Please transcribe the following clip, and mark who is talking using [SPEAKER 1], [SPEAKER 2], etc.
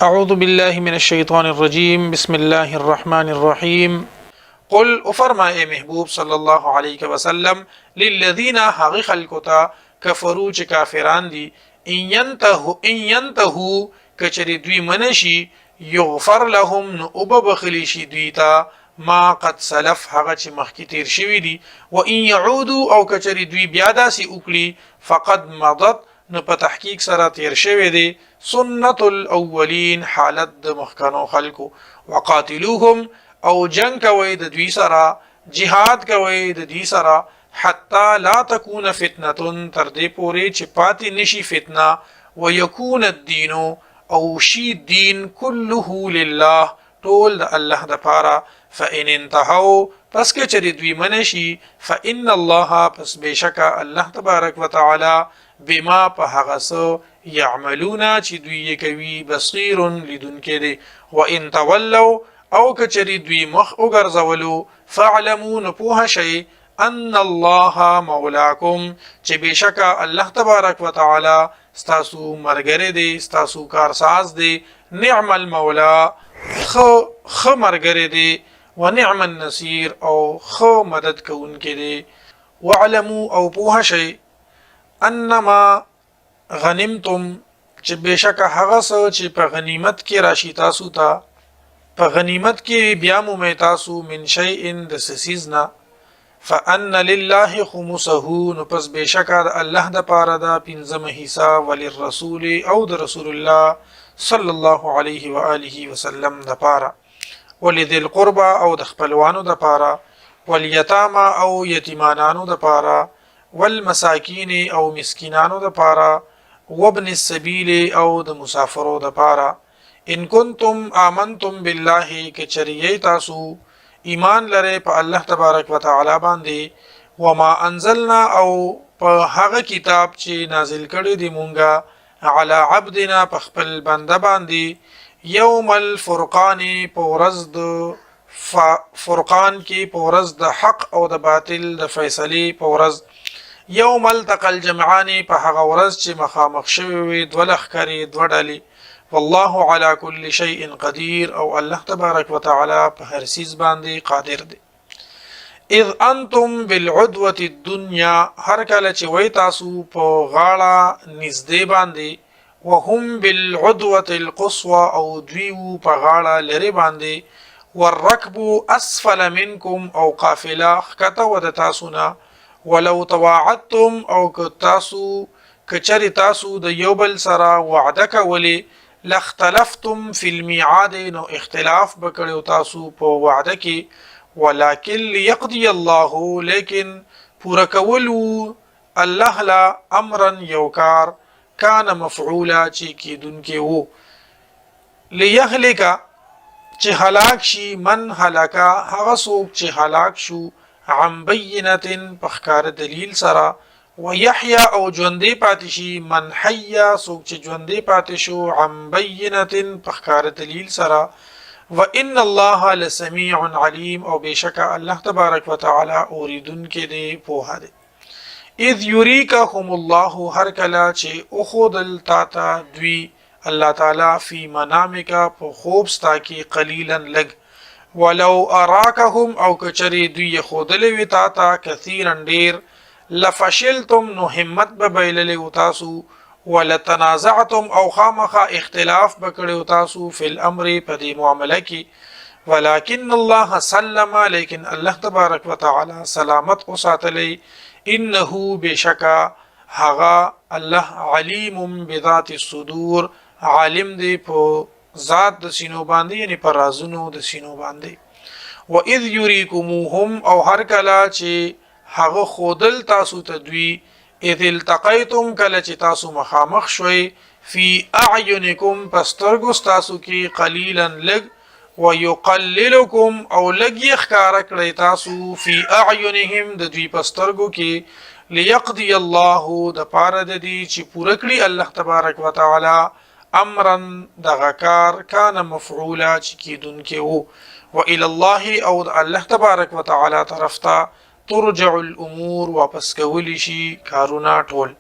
[SPEAKER 1] أعوذ بالله من الشيطان الرجيم بسم الله الرحمن الرحيم قل افرما اے محبوب صلی اللہ علیہ وسلم للذین حق خلقتا کفروا چ کافران دی ان ينتهوا کچری دوی منشی یغفر لهم نؤب بخلیشی دویتا ما قد سلف هغه چې مخکې تیر شوی دی و ان يعودوا او کچری دوی بیا داسي وکړي فقد مضت نو په تحقیق سره تیر شوی دی سنت الاولین حالت د مخکانو خلقو وقاتلوهم او جنگ کوي د دوی سره جهاد کوي د دوی سره حتا لا تكون فتنه تر دې پورې چې پاتې نشي فتنه ويكون الدين او شي دین كله لله ټول د الله د پاره فإن انتهوا پس که چری دوی منشي فإن الله پس بشک الله تبارک وتعالى بما په هغه څه يعملون چې دوی کوي بصير لدونکې دي وان تولوا او کچری دوی مخ وګرځولو فاعلموا نپوه شي ان الله مولاکم چې بشک الله تبارک وتعالى ستاسو مرګره دي ستاسو کارساز دي نعم المولا خ مرګره دي ونعم النصير او خ مدد کوونکې دي واعلموا او پوه شي انما غنیمتم چې بشک هغه څه چې په غنیمت کې راشي تاسو ته په غنیمت کې بیا مو تاسو من شیء د سسیزنا فان لله خمسه نو پس بشک الله د پاره دا پنځمه حصہ وللرسول او د رسول الله صلی الله علیه و آله وسلم د پاره ولذل قربا او د خپلوانو د پاره والیتاما او یتیمانانو د پاره والمساکین او مسکینانو د پاره وابن السبیل او د مسافرو د پاره ان کنتم آمنتم بالله کچریه تاسو ایمان لره په الله تبارک وتعالى باندې وما انزلنا او په هغه کتاب چې نازل کړی دی مونږه علی عبدنا په خپل بنده باندې یوم الفرقان په ورځ د فرقان کې په ورځ د حق او د باطل د فیصله په ورځ یوم التقى الجمعان په هغه ورځ چې مخامخ شوي وي دوه لښکرې دوه ډلې والله على كل شيء قدير او الله تبارک وتعالى په هر څه باندې قادر دی اذ انتم بالعدوه الدنيا هر کله چې وای تاسو په غاړه نږدې باندې وهم بالعدوه القصوى او دوی په غاړه لري باندې والركب اسفل منكم او قافله خطه ود تاسو نه ولو تواعدتم او کچری تاسو د یو بل سره وعده کولی لاختلفتم فی الميعاد نو اختلاف بکړو تاسو په وعده کې ولکن ليقضي الله لیکن پورا کولو الله لا امرا یوکار کان مفعولا چې کیدونکې وو ليهلك چې هلاک شي من هلاکا هغه څوک چې هلاک شو عن بینه پخکار دلیل سره ويحيى او ژوندې پاتې شي من حيا څوک چې ژوندې پاتې شو عن بینه پخکار دلیل سره وان الله لسميع عليم او بشک الله تبارک وتعالى اوریدونکې دی په هده اذ يريكهم الله هر کلا چې او خودل تا دوی الله تعالی فی منامک په خوب ستا کې قلیلا لګ ولو اراکهم او کچری دوی خودلې وی تا کثیرا ډیر لفشلتم نو همت به بیللې و تاسو ولتنازعتم او خامخا اختلاف بکړو تاسو فی الامر په دې معاملې کې ولکن الله سلم لیکن الله تبارک وتعالى سلامت او ساتلې انه بشکا هغه الله علیم بذات الصدور عالم دی په ذات د سینو باندې یعنی پر رازونو د سینو باندې و اذ یریکموهم او هر کله چې هغه خودل تاسو ته دوی اذ التقیتم کله چې تاسو مخامخ شوي فی اعینکم پسترګو تاسو کې قلیلا لګ ويقللکم او لګ یخکار کړی تاسو فی اعینهم د دوی پسترګو کې ليقضي الله د پاره د دې چې پوره کړی الله تبارک وتعالى امرا دغکار کان مفعولا چې کیدونکې وو و الى الله او الله تبارک وتعالى طرفتا ترجع الامور واپس کولی شي کارونه ټول